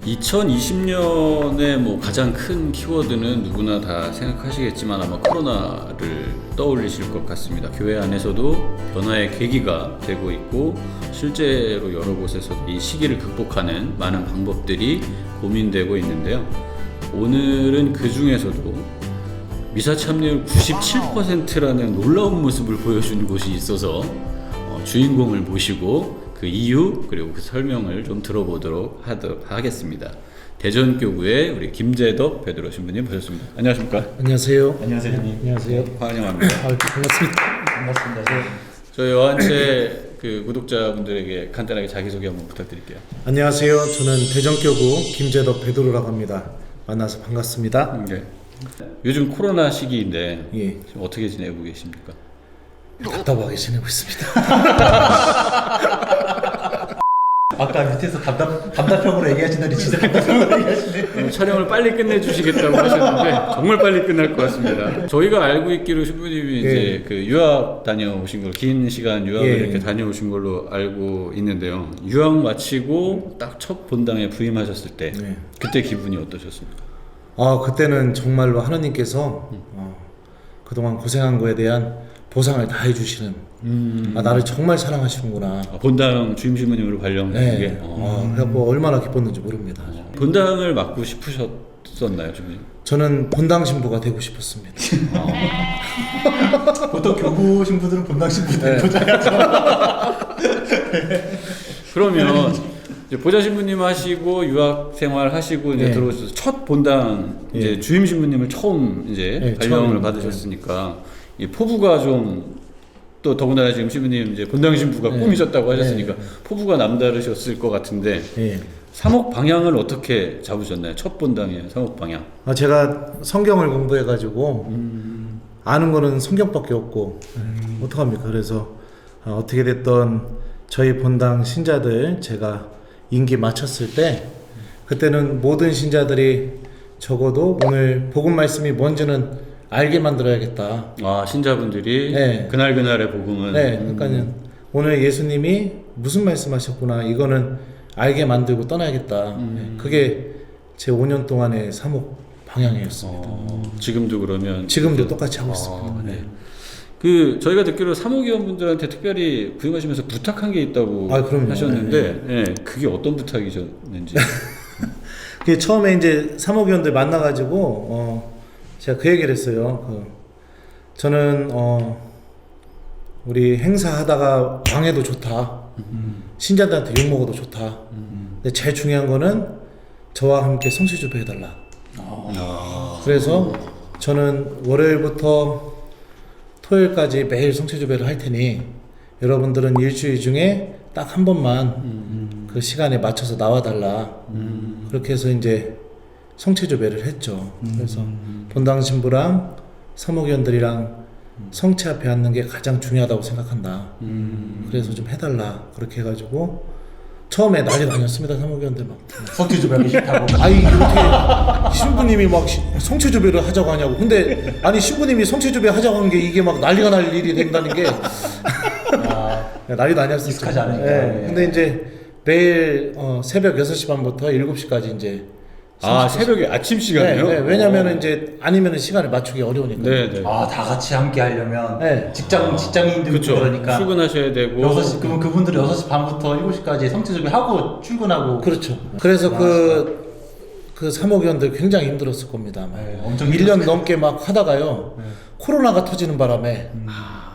2020년에 뭐 가장 큰 키워드는 누구나 다 생각하시겠지만 아마 코로나를 떠올리실 것 같습니다. 교회 안에서도 변화의 계기가 되고 있고 실제로 여러 곳에서 이 시기를 극복하는 많은 방법들이 고민되고 있는데요. 오늘은 그 중에서도 미사 참여율 97%라는 놀라운 모습을 보여준 곳이 있어서 주인공을 모시고 그 이유 그리고 그 설명을 좀 들어보도록 하겠습니다. 대전교구의 우리 김재덕 베드로 신부님 모셨습니다. 안녕하십니까? 안녕하세요. 안녕하세요, 형님. 안녕하세요. 환영합니다. 반갑습니다. 반갑습니다. 저희 여한채 그 구독자분들에게 간단하게 자기소개 한번 부탁드릴게요. 안녕하세요. 저는 대전교구 김재덕 베드로라고 합니다. 만나서 반갑습니다. 네. 요즘 코로나 시기인데 예. 지금 어떻게 지내고 계십니까? 답답하게 지내고 있습니다. 아까 밑에서 답답형으로 얘기하신다니 진짜 답답형으로 얘기하시네. 촬영을 빨리 끝내주시겠다고 하셨는데 정말 빨리 끝날 것 같습니다. 저희가 알고 있기로 신부님이 이제 그 유학 다녀오신 걸로 긴 시간 유학을 이렇게 다녀오신 걸로 알고 있는데요. 유학 마치고 딱 첫 본당에 부임하셨을 때 그때 기분이 어떠셨습니까? 그때는 정말로 하나님께서 그동안 고생한 거에 대한 보상을 다 해주시는 나를 정말 사랑하시는구나. 본당 주임 신부님으로 발령된 게. 그래갖고 얼마나 기뻤는지 모릅니다. 본당을 맡고 싶으셨었나요, 신부님? 저는 본당 신부가 되고 싶었습니다. 보통 교구 신부들은 본당 신부들 보장하죠. 그러면 이제 보좌 신부님 하시고 유학 생활 하시고 이제 들어오셔서 첫 본당 이제 주임 신부님을 처음 이제 발령을 받으셨으니까 이 포부가 좀 또 더군다나 지금 신부님 이제 본당 신부가 꿈이셨다고 하셨으니까 포부가 남다르셨을 것 같은데 사목 방향을 어떻게 잡으셨나요? 첫 본당의 사목 방향. 제가 성경을 공부해가지고 아는 거는 성경밖에 없고 어떡합니까? 그래서 어떻게 됐던 저희 본당 신자들 제가 임기 마쳤을 때 그때는 모든 신자들이 적어도 오늘 복음 말씀이 뭔지는 알게 만들어야겠다. 신자분들이 그날의 복음은 그러니까 오늘 예수님이 무슨 말씀하셨구나 이거는 알게 만들고 떠나야겠다. 그게 제 5년 동안의 사목 방향이었습니다. 지금도 그러면 지금도 똑같이 하고 있습니다. 그 저희가 듣기로 사목위원분들한테 특별히 부임하시면서 부탁한 게 있다고 하셨는데 그게 어떤 부탁이셨는지. 그게 처음에 이제 사목위원들 만나가지고 제가 그 얘기를 했어요. 저는 우리 행사하다가 방해도 좋다. 신자들한테 욕 먹어도 좋다. 근데 제일 중요한 거는 저와 함께 성취주배 해달라. 그래서 저는 월요일부터 토요일까지 매일 성취주배를 할 테니 여러분들은 일주일 중에 딱 한 번만 그 시간에 맞춰서 나와달라. 그렇게 해서 이제 성취주배를 했죠. 그래서 본당 신부랑 사목위원들이랑 성체 앞에 앉는 게 가장 중요하다고 생각한다. 그래서 좀 해달라. 그렇게 해가지고 처음에 난리가 아니었습니다. 사목위원들 막 성취주배하기 싫다고. 아니 이렇게 신부님이 막 성체주배를 하자고 하냐고. 근데 아니 신부님이 성체주배 하자고 한 게 이게 막 난리가 날 일이 된다는 게 난리도 아니었어요. 익숙하지 않으니까. 근데 이제 매일 새벽 6시 반부터 7시까지 이제 새벽에 아침 시간이요? 왜냐면은 이제 아니면은 시간을 맞추기 어려우니까. 다 같이 함께 하려면 직장인들 그쵸. 그러니까 출근하셔야 되고 6시 그러면 그분들이 6시 반부터 7시까지 성취주배 하고 출근하고. 그렇죠. 그래서 그 사목위원들 굉장히 힘들었을 겁니다. 엄청 1년 넘게 막 하다가요. 코로나가 터지는 바람에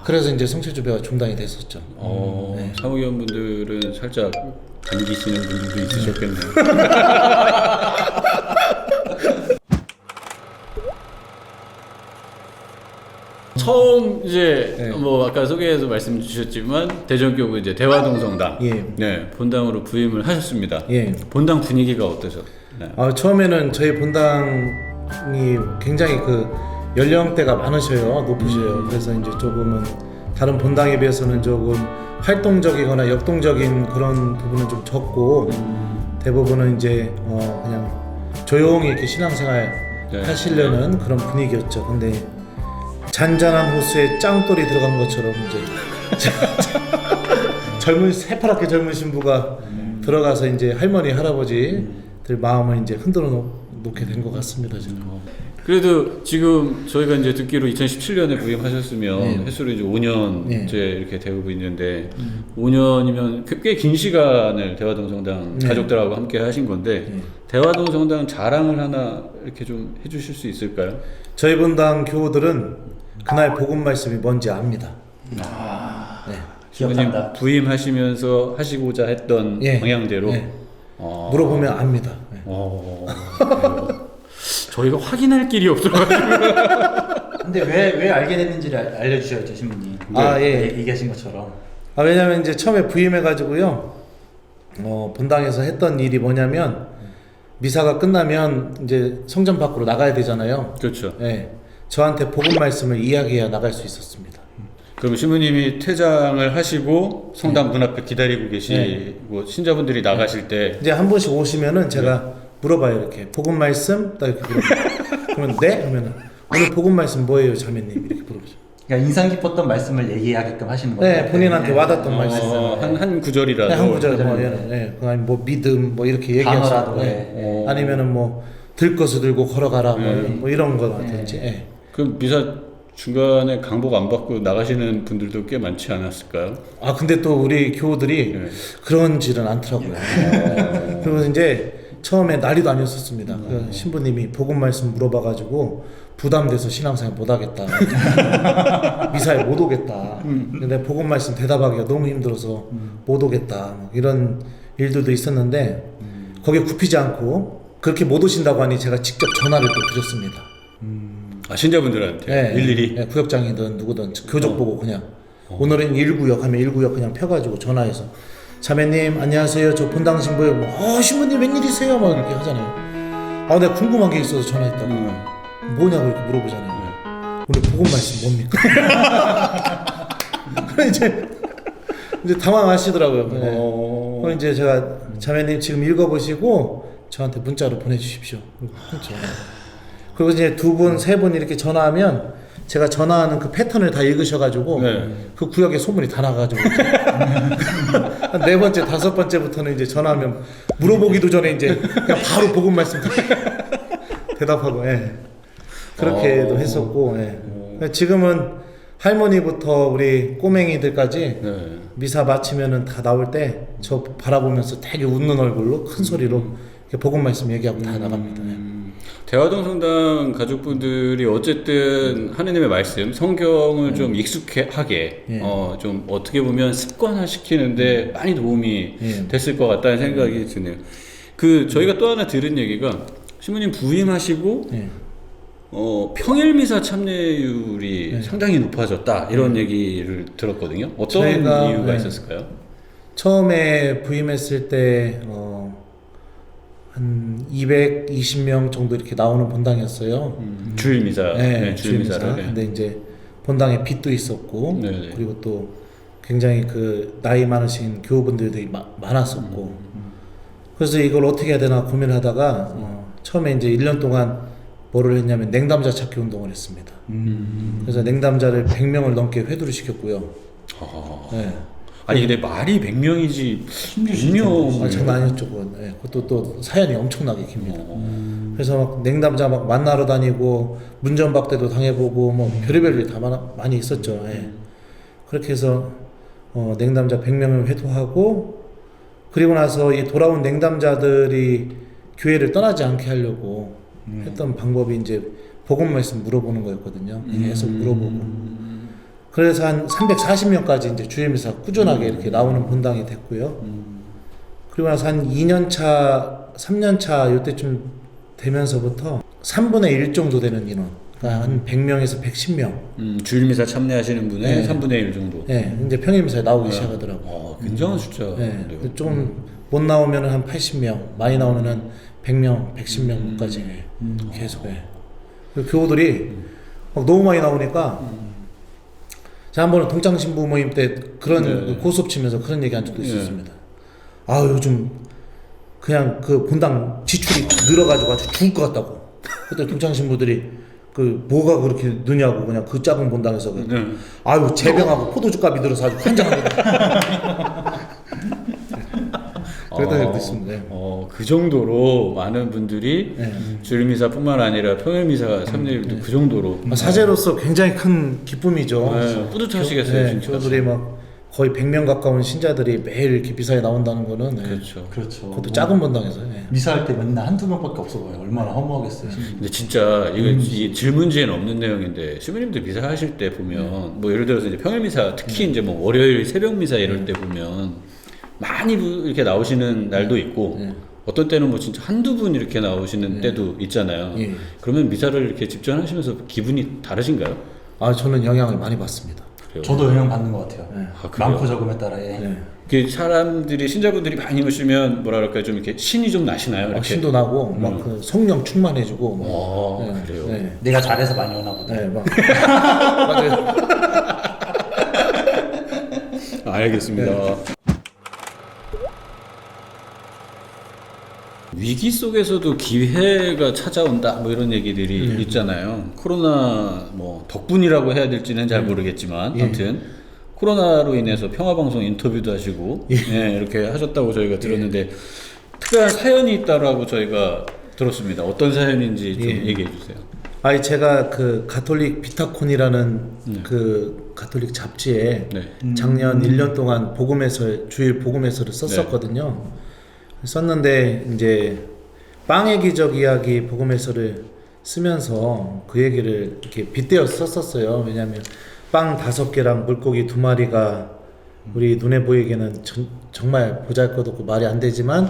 그래서 이제 성취주배가 중단이 됐었죠. 사목위원분들은 살짝 감기시는 분들도 있으셨겠네요. 처음 이제 뭐 아까 소개에서 말씀 주셨지만 대전교구 이제 대화동성당 본당으로 부임을 하셨습니다. 본당 분위기가 어떠셨나요? 처음에는 저희 본당이 굉장히 그 연령대가 많으셔요. 높으셔요. 그래서 이제 조금은 다른 본당에 비해서는 조금 활동적이거나 역동적인 그런 부분은 좀 적고 대부분은 이제 그냥 조용히 이렇게 신앙생활 하시려는 그런 분위기였죠. 근데 잔잔한 호수에 짱돌이 들어간 것처럼 이제 새파랗게 젊은 신부가 들어가서 이제 할머니 할아버지 마음을 이제 흔들어 놓게 된 것 같습니다 지금. 그래도 지금 저희가 이제 듣기로 2017년에 부임하셨으면 네. 횟수로 이제 5년째 네. 이렇게 되고 있는데 5년이면 꽤 긴 시간을 대화동 성당 네. 가족들하고 함께 하신 건데 네. 대화동 성당 자랑을 하나 이렇게 좀 해주실 수 있을까요? 저희 본당 교우들은 그날 복음 말씀이 뭔지 압니다. 네. 기억한다. 부임하시면서 하시고자 했던 예. 방향대로 예. 물어보면 압니다. 네. 그래요. 저희가 확인할 길이 없어가지고 근데 왜 알게 됐는지를 알려주셔야죠, 신부님. 아, 예. 얘기하신 것처럼. 왜냐면 이제 처음에 부임해가지고요, 본당에서 했던 일이 뭐냐면, 미사가 끝나면 이제 성전 밖으로 나가야 되잖아요. 그렇죠. 예. 저한테 복음 말씀을 이야기해야 나갈 수 있었습니다. 그럼 신부님이 퇴장을 하시고 성당 문 앞에 기다리고 계시고 네. 신자분들이 나가실 때 이제 한 번씩 오시면은 제가 물어봐요, 이렇게. 복음 말씀? 딱 이렇게 물어봐요. 그러면 네? 하면은, 오늘 복음 말씀 뭐예요, 자매님? 이렇게 물어보죠. 그러니까 인상 깊었던 말씀을 얘기하게끔 하시는 거예요. 네, 본인한테 와닿던 말씀. 한 구절이라도 네, 한 구절 뭐, 그냥 뭐 믿음 뭐 이렇게 얘기하시고, 단어라도, 네. 아니면은 뭐 들 것을 들고 걸어가라 네. 뭐 이런 거라든지. 예. 그럼 미사 중간에 강복 안 받고 나가시는 분들도 꽤 많지 않았을까요? 아 근데 또 우리 교우들이 네. 그런지는 않더라고요. 그리고 이제 처음에 난리도 아니었었습니다. 그 신부님이 복음 말씀 물어봐가지고 부담돼서 신앙생활 못하겠다, 미사에 못 오겠다. 근데 복음 말씀 대답하기가 너무 힘들어서 못 오겠다. 뭐 이런 일들도 있었는데 거기에 굽히지 않고 그렇게 못 오신다고 하니 제가 직접 전화를 또 드렸습니다. 신자분들한테 네, 일일이 네, 구역장이든 누구든 교적 보고 그냥 오늘은 1구역 하면 1구역 그냥 펴가지고 전화해서 자매님 안녕하세요 저 본당 신부예요. 뭐, 신부님 웬일이세요? 막 이렇게 하잖아요. 내가 궁금한 게 있어서 전화했다고. 뭐냐고 이렇게 물어보잖아요. 오늘 복음 말씀 뭡니까? 그럼 이제 당황하시더라고요. 네. 그럼 이제 제가 자매님 지금 읽어보시고 저한테 문자로 보내주십시오. 그렇죠. 그리고 이제 두 분, 세 분 이렇게 전화하면 제가 전화하는 그 패턴을 다 읽으셔가지고 그 구역에 소문이 다 나가지고 한 네 번째, 다섯 번째부터는 이제 전화하면 물어보기도 전에 이제 그냥 바로 복음 말씀 대답하고, 예. 그렇게도 했었고, 예. 지금은 할머니부터 우리 꼬맹이들까지 미사 마치면은 다 나올 때 저 바라보면서 되게 웃는 얼굴로 큰 소리로 이렇게 복음 말씀 얘기하고 다 나갑니다. 예. 대화동 성당 가족분들이 어쨌든 하느님의 말씀, 성경을 좀 익숙하게 좀 어떻게 보면 습관화시키는데 많이 도움이 됐을 것 같다는 생각이 드네요. 저희가 또 하나 들은 얘기가 신부님 부임하시고 평일 미사 참여율이 상당히 높아졌다 이런 얘기를 들었거든요. 어떤 저희가, 이유가 있었을까요? 처음에 부임했을 때 한 220명 정도 이렇게 나오는 본당이었어요. 주일 미사, 네, 주일 미사를. 근데 이제 본당에 빚도 있었고, 네네. 그리고 또 굉장히 그 나이 많으신 교우분들이 많았었고, 그래서 이걸 어떻게 해야 되나 고민하다가 처음에 이제 1년 동안 뭐를 했냐면 냉담자 찾기 운동을 했습니다. 그래서 냉담자를 100명을 넘게 회두를 시켰고요. 네. 아니 근데 말이 100명이지 100명 장난 아니었죠. 그건. 네. 그것도 또 사연이 엄청나게 깁니다. 그래서 막 냉담자 막 만나러 다니고 문전박대도 당해보고 뭐 별의별 일이 다 많이 있었죠. 예. 그렇게 해서 냉담자 100명을 회두하고 그리고 나서 이 돌아온 냉담자들이 교회를 떠나지 않게 하려고 했던 방법이 이제 복음 말씀 물어보는 거였거든요. 계속 물어보고. 그래서 한 340명까지 이제 주일미사 꾸준하게 이렇게 나오는 본당이 됐고요. 그리고 나서 한 2년차, 3년차 이때쯤 되면서부터 3분의 1 정도 되는 인원, 그러니까 한 100명에서 110명. 주일미사 참여하시는 분의 3분의 1 정도. 네, 이제 평일미사에 나오기 시작하더라고요. 굉장한 숫자. 네, 좀 못 나오면 한 80명, 많이 나오면 한 100명, 110명까지 계속 해. 교우들이 막 너무 많이 나오니까 제가 한 번은 동창신부 모임 때 그런 고수업 치면서 그런 얘기 한 적도 있었습니다. 요즘 그냥 그 본당 지출이 늘어가지고 아주 죽을 것 같다고. 그때 동창신부들이 뭐가 그렇게 느냐고 그냥 그 작은 본당에서 재병하고 포도주 값이 늘어서 아주 환장합니다. 그랬던 적도 있습니다. 그 정도로 많은 분들이 주일 미사뿐만 아니라 평일 미사 참여율도 그 정도로 사제로서 굉장히 큰 기쁨이죠. 뿌듯하시겠어요, 네, 진짜. 교우들이 막 거의 100명 가까운 신자들이 매일 이렇게 미사에 나온다는 거는 그렇죠. 그렇죠. 그것도 작은 본당에서. 미사할 때 맨날 한두 명밖에 없어 보여요. 얼마나 허무하겠어요. 근데 진짜 이거 이 질문지에는 없는 내용인데 시부님들 미사 하실 때 보면 뭐 예를 들어서 이제 평일 미사 특히 이제 뭐 월요일 새벽 미사 이럴 때 보면 많이 이렇게 나오시는 날도 있고 어떤 때는 뭐 진짜 한두 분 이렇게 나오시는 때도 있잖아요. 그러면 미사를 이렇게 집전하시면서 기분이 다르신가요? 아, 저는 영향을 많이 받습니다. 그래요? 저도 영향 받는 것 같아요. 아, 그래요? 많고 적음에 따라. 예. 그 사람들이 신자분들이 많이 오시면 뭐라 그럴까요? 좀 이렇게 신이 좀 나시나요? 이렇게? 신도 나고 막 그 성령 충만해지고. 막. 그래요. 네. 내가 잘해서 많이 오나 보다. 네, 막 맞아요. 알겠습니다. 위기 속에서도 기회가 찾아온다 뭐 이런 얘기들이 있잖아요. 코로나 뭐 덕분이라고 해야 될지는 잘 모르겠지만 아무튼 코로나로 인해서 평화방송 인터뷰도 하시고 이렇게 하셨다고 저희가 들었는데 특별한 사연이 있다라고 저희가 들었습니다. 어떤 사연인지 좀 얘기해 주세요. 아니 제가 그 가톨릭 비타콘이라는 그 가톨릭 잡지에 작년 1년 동안 주일 복음해설을 썼었거든요. 썼는데 이제 빵의 기적 이야기 복음해설을 쓰면서 그 얘기를 이렇게 빗대어 썼었어요. 왜냐하면 빵 5개랑 물고기 2마리가 우리 눈에 보이기에는 정말 보잘것없고 말이 안 되지만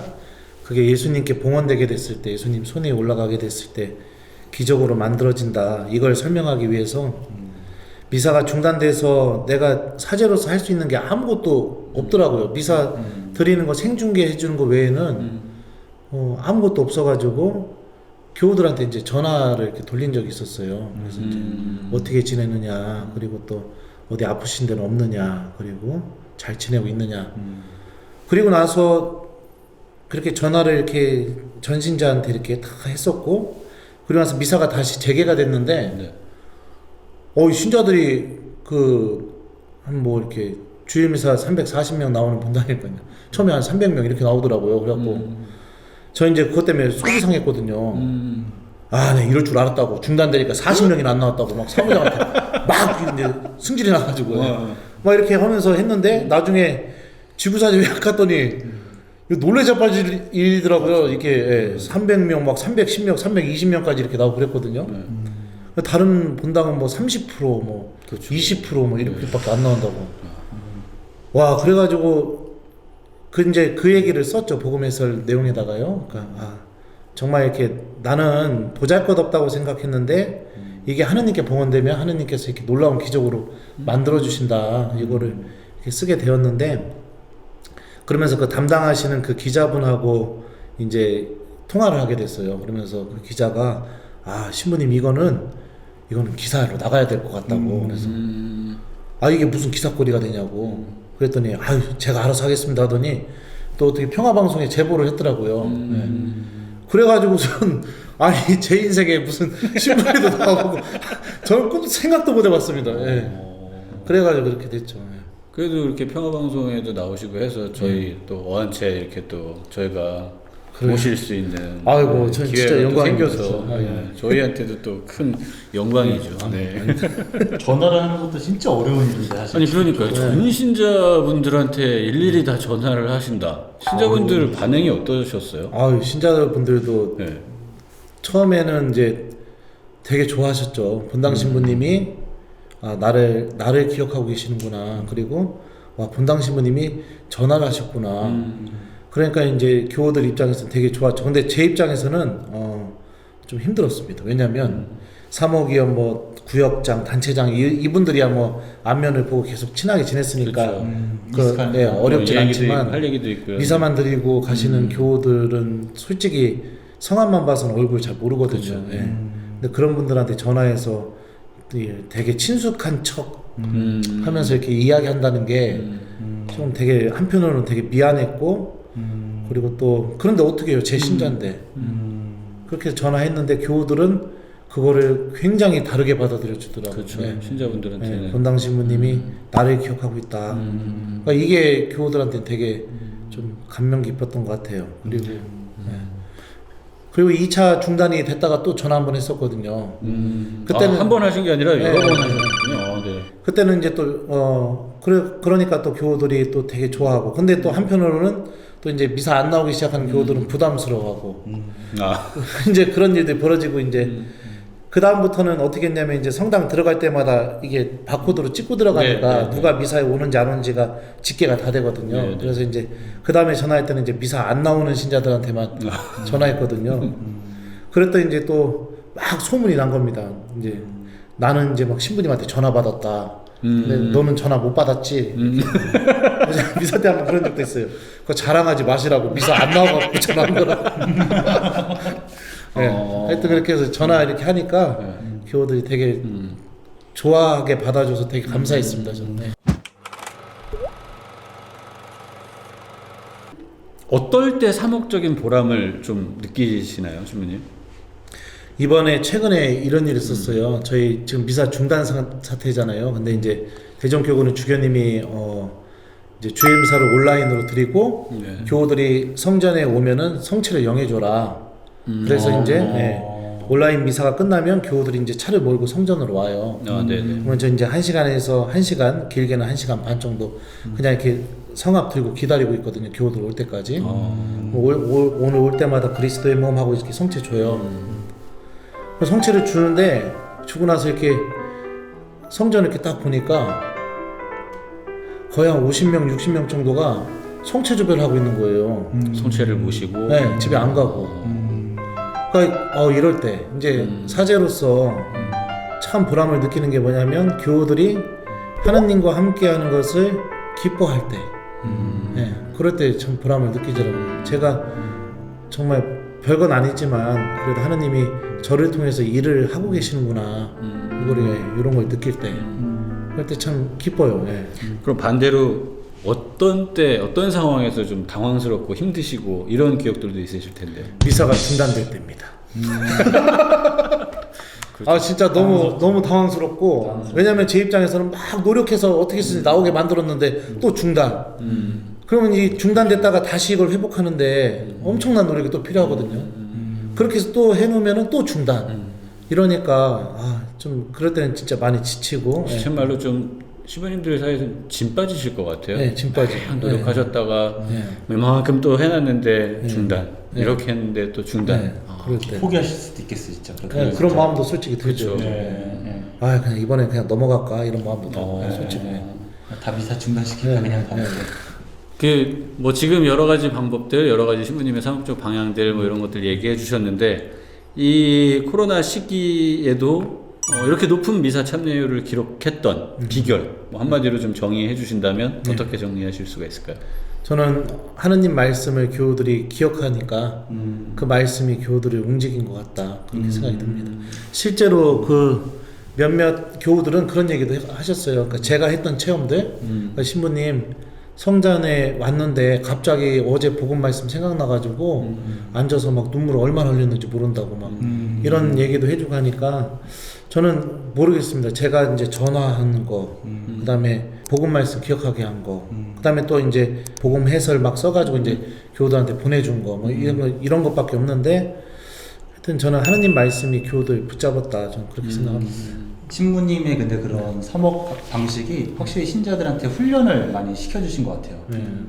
그게 예수님께 봉헌되게 됐을 때, 예수님 손에 올라가게 됐을 때 기적으로 만들어진다. 이걸 설명하기 위해서 미사가 중단돼서 내가 사제로서 할 수 있는 게 아무것도 없더라고요. 미사 드리는 거 생중계 해주는 거 외에는 아무것도 없어가지고 교우들한테 이제 전화를 이렇게 돌린 적이 있었어요. 그래서 이제 어떻게 지내느냐, 그리고 또 어디 아프신 데는 없느냐, 그리고 잘 지내고 있느냐. 그리고 나서 그렇게 전화를 이렇게 전신자한테 이렇게 다 했었고, 그리고 나서 미사가 다시 재개가 됐는데, 신자들이 한 뭐 이렇게 주일 미사 340명 나오는 본당이니까요. 처음에 한 300명 이렇게 나오더라고요. 그래갖고 저 이제 그것 때문에 속이 상했거든요. 네, 이럴 줄 알았다고. 중단되니까 40명이나 안 나왔다고 막 사무장한테 막 이제 승질이 나가지고 막 이렇게 하면서 했는데 나중에 지구사제 약 갔더니 놀래 자빠질 일이더라고요. 이렇게 300명 막 310명, 320명까지 이렇게 나오고 그랬거든요. 다른 본당은 뭐 30% 뭐 그렇죠. 20% 뭐 이렇게밖에 안 나온다고. 와, 그래가지고 이제 그 얘기를 썼죠. 복음해설 내용에다가요. 그러니까 정말 이렇게 나는 보잘것없다고 생각했는데 이게 하느님께 봉헌되면 하느님께서 이렇게 놀라운 기적으로 만들어 주신다. 이거를 이렇게 쓰게 되었는데, 그러면서 그 담당하시는 그 기자분하고 이제 통화를 하게 됐어요. 그러면서 그 기자가 신부님 이거는 기사로 나가야 될 것 같다고. 그래서 이게 무슨 기사거리가 되냐고. 그랬더니 제가 알아서 하겠습니다 하더니 또 어떻게 평화방송에 제보를 했더라고요. 그래가지고선 제 인생에 무슨 신문에도 나오고 저는 꿈 생각도 못 해봤습니다. 그래가지고 그렇게 됐죠. 그래도 이렇게 평화방송에도 나오시고 해서 저희 또 어한채 이렇게 또 저희가 모실 수 있는 아이고, 전 진짜 기회가 영광이 생겨서 저희한테도 또 큰 영광이죠. 전화를 하는 것도 진짜 어려운 일인데 사실. 아니 그러니까요. 전 신자분들한테 일일이 다 전화를 하신다. 신자분들 반응이 어떠셨어요? 신자분들도 처음에는 이제 되게 좋아하셨죠. 본당 신부님이 나를 기억하고 계시는구나. 그리고 본당 신부님이 전화를 하셨구나. 그러니까 이제 교우들 입장에서는 되게 좋았죠. 근데 제 입장에서는 좀 힘들었습니다. 왜냐하면 사목이요, 뭐 구역장, 단체장 이분들이야 뭐 안면을 보고 계속 친하게 지냈으니까 어렵진 않지만 할 얘기도 있고요. 미사만 드리고 가시는 교우들은 솔직히 성함만 봐서는 얼굴 잘 모르거든요. 근데 그런 분들한테 전화해서 되게 친숙한 척 하면서 이렇게 이야기한다는 게 좀 되게 한편으로는 되게 미안했고, 그리고 또 그런데 어떻게 해요, 제 신자인데. 그렇게 전화했는데 교우들은 그거를 굉장히 다르게 받아들여 주더라고요. 그렇죠. 신자분들한테는 본당 신부님이 나를 기억하고 있다. 그러니까 이게 교우들한테 되게 좀 감명 깊었던 것 같아요. 그리고 그리고 2차 중단이 됐다가 또 전화 한 번 했었거든요. 그때는 한 번 하신 게 아니라 여러 네. 번 하셨군요. 네. 그때는 이제 또 그러니까 또 교우들이 또 되게 좋아하고, 근데 또 한편으로는 또 이제 미사 안 나오기 시작하는 교우들은 부담스러워하고 이제 그런 일들이 벌어지고, 이제 그 다음부터는 어떻게 했냐면, 이제 성당 들어갈 때마다 이게 바코드로 찍고 들어가니까 네, 네, 네. 누가 미사에 오는지 안 오는지가 집계가 다 되거든요. 네, 네. 그래서 이제 그 다음에 전화할 때는 이제 미사 안 나오는 신자들한테만 전화했거든요. 그랬더니 이제 또 막 소문이 난 겁니다. 이제 나는 이제 막 신부님한테 전화 받았다. 근데 너는 전화 못 받았지. 그래서 미사 때 한번 그런 적도 있어요. 그거 자랑하지 마시라고, 미사 안 나와갖고 전화한 거라. 네. 하여튼 그렇게 해서 전화 이렇게 하니까 교우들이 되게 좋아하게 받아줘서 되게 감사했습니다. 저는. 네. 어떨 때 사목적인 보람을 좀 느끼시나요, 신부님? 이번에 최근에 이런 일이 있었어요. 저희 지금 미사 중단 사태잖아요. 근데 이제 대전교구는 주교님이 이제 주일미사를 온라인으로 드리고 네. 교우들이 성전에 오면은 성체를 영해줘라. 그래서 이제 온라인 미사가 끝나면 교우들이 이제 차를 몰고 성전으로 와요. 네네. 그러면 저 이제 1시간에서 1시간, 길게는 1시간 반 정도 그냥 이렇게 성 앞 들고 기다리고 있거든요. 교우들 올 때까지. 오늘 올 때마다 그리스도의 몸 하고 이렇게 성체 줘요. 성체를 주는데, 주고 나서 이렇게 성전 이렇게 딱 보니까 거의 한 50명, 60명 정도가 성체 조별을 하고 있는 거예요. 성체를 모시고 네, 집에 안 가고. 그러니까 이럴 때 이제 사제로서 참 보람을 느끼는 게 뭐냐면, 교우들이 하나님과 함께하는 것을 기뻐할 때, 네, 그럴 때 참 보람을 느끼더라고요. 제가 정말 별건 아니지만 그래도 하나님이 저를 통해서 일을 하고 계시는구나, 이런 걸 느낄 때, 그럴 때 참 기뻐요. 예. 그럼 반대로 어떤 때 어떤 상황에서 좀 당황스럽고 힘드시고 이런 기억들도 있으실 텐데. 미사가 중단될 때입니다. 진짜 너무 당황스럽고, 왜냐면 제 입장에서는 막 노력해서 어떻게든 나오게 만들었는데 또 중단. 그러면 이 중단됐다가 다시 이걸 회복하는데 엄청난 노력이 또 필요하거든요. 그렇게 해서 또 해놓으면은 또 중단. 이러니까 좀 그럴 때는 진짜 많이 지치고. 정말로 좀 시부님들 사이에서 진 빠지실 것 같아요. 네, 진 빠지. 노력하셨다가 이만큼 또 해놨는데 중단. 네. 이렇게 했는데 또 중단. 네, 그럴 때. 포기하실 수도 있겠어요, 진짜. 네, 그런 마음도 솔직히 들죠. 그렇죠. 그냥 이번에 그냥 넘어갈까 이런 마음도 들고. 솔직히. 다 미사 중단시키니까 그냥 가면 돼. 뭐 지금 여러 가지 방법들, 여러 가지 신부님의 사목적 방향들 뭐 이런 것들 얘기해 주셨는데, 이 코로나 시기에도 이렇게 높은 미사 참여율을 기록했던 비결, 뭐 한마디로 좀 정의해 주신다면 어떻게 정리하실 수가 있을까요? 저는 하느님 말씀을 교우들이 기억하니까 그 말씀이 교우들을 움직인 것 같다, 그렇게 생각이 듭니다. 실제로 그 몇몇 교우들은 그런 얘기도 하셨어요. 그러니까 제가 했던 체험들, 그러니까 신부님 성전에 왔는데 갑자기 어제 복음 말씀 생각나가지고 앉아서 막 눈물 얼마나 흘렸는지 모른다고 막 이런 얘기도 해주고 하니까, 저는 모르겠습니다. 제가 이제 전화하는 거, 그 다음에 복음 말씀 기억하게 한 거, 그 다음에 또 이제 복음 해설 막 써가지고 이제 교우들한테 보내준 거, 뭐 이런 것밖에 없는데, 하여튼 저는 하느님 말씀이 교우들 붙잡았다, 저는 그렇게 생각합니다. 신부님의 근데 그런 사목 방식이 확실히 신자들한테 훈련을 많이 시켜주신 것 같아요.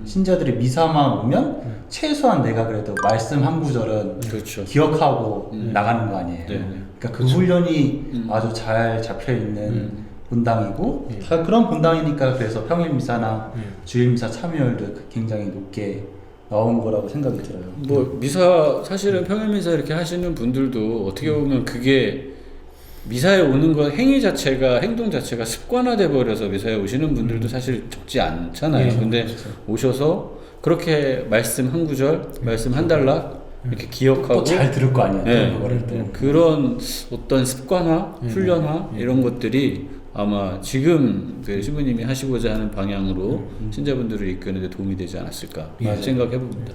신자들이 미사만 오면 최소한 내가 그래도 말씀 한 구절은 그렇죠. 기억하고 나가는 거 아니에요. 네. 그러니까 그 훈련이 아주 잘 잡혀 있는 본당이고, 다 그런 본당이니까 그래서 평일 미사나 주일 미사 참여율도 굉장히 높게 나온 거라고 생각이 들어요. 뭐 미사, 사실은 평일 미사 이렇게 하시는 분들도 어떻게 보면 그게 미사에 오는 것 행위 자체가, 행동 자체가 습관화돼 버려서 미사에 오시는 분들도 사실 적지 않잖아요. 근데 오셔서 그렇게 말씀 한 구절, 말씀 한 단락 이렇게 기억하고 또 잘 들을 거 아니에요. 네. 그거를 또. 그런 어떤 습관화, 훈련화 이런 것들이 아마 지금 그 신부님이 하시고자 하는 방향으로 신자분들을 이끄는 데 도움이 되지 않았을까 생각해 봅니다.